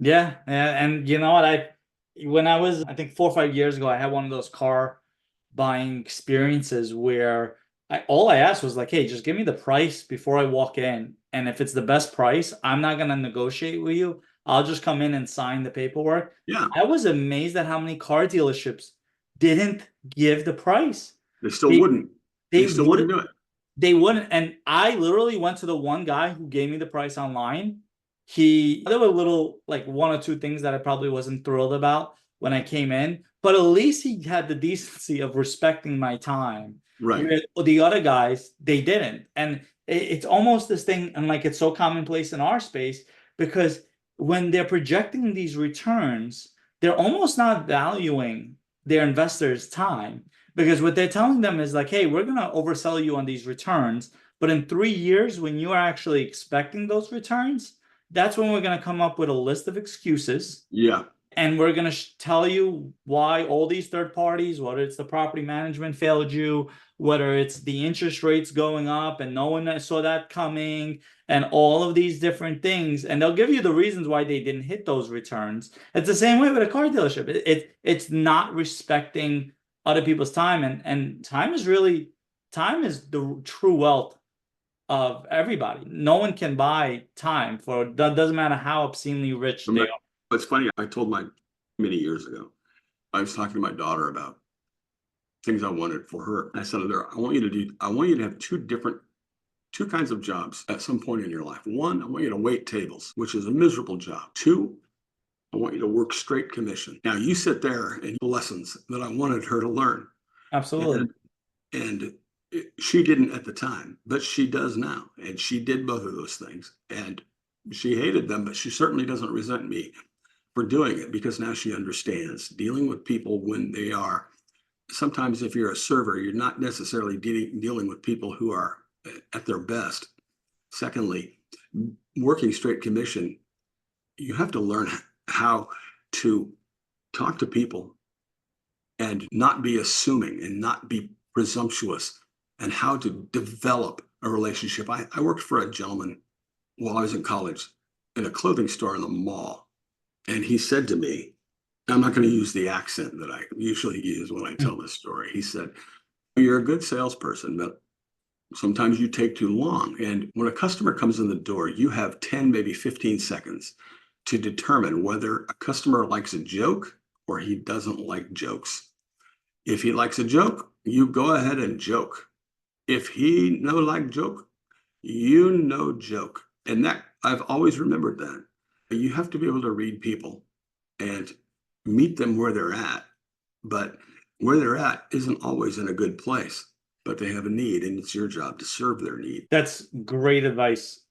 Yeah, and you know what? When I was, I think 4 or 5 years ago, I had one of those car buying experiences where all I asked was like, hey, just give me the price before I walk in. And if it's the best price, I'm not gonna negotiate with you. I'll just come in and sign the paperwork. Yeah, I was amazed at how many car dealerships didn't give the price. they still They wouldn't. They they still would wouldn't do it. they wouldn't. And I literally went to the one guy who gave me the price online. There were little, like one or two things that I probably wasn't thrilled about when I came in, but at least he had the decency of respecting my time. Right. Where the other guys, they didn't. And it's almost this thing, and like it's so commonplace in our space because when they're projecting these returns, they're almost not valuing their investors' time. Because what they're telling them is like, hey, we're going to oversell you on these returns. But in 3 years, when you are actually expecting those returns, that's when we're going to come up with a list of excuses. Yeah. And we're going to tell you why all these third parties, whether it's the property management failed you, whether it's the interest rates going up and no one saw that coming, and all of these different things. And they'll give you the reasons why they didn't hit those returns. It's the same way with a car dealership. It's not respecting other people's time. And time is the true wealth of everybody. No one can buy time for that. Doesn't matter how obscenely rich they are. It's funny. I told my many years ago, I was talking to my daughter about things I wanted for her. I said to her, I want you to have two kinds of jobs at some point in your life. One, I want you to wait tables, which is a miserable job. Two, I want you to work straight commission. Now you sit there and lessons that I wanted her to learn. Absolutely. And and she didn't at the time, but she does now. And she did both of those things. And she hated them, but she certainly doesn't resent me for doing it because now she understands dealing with people when they are. Sometimes, if you're a server, you're not necessarily dealing with people who are at their best. Secondly, working straight commission, you have to learn how to talk to people and not be assuming and not be presumptuous and how to develop a relationship. I worked for a gentleman while I was in college in a clothing store in the mall. And he said to me, I'm not going to use the accent that I usually use when I tell this story. He said, you're a good salesperson, but sometimes you take too long. And when a customer comes in the door, you have 10, maybe 15 seconds to determine whether a customer likes a joke or he doesn't like jokes. If he likes a joke, you go ahead and joke. If he no like joke, you no joke. And that I've always remembered that. You have to be able to read people and meet them where they're at. But where they're at isn't always in a good place, but they have a need, and it's your job to serve their need. That's great advice.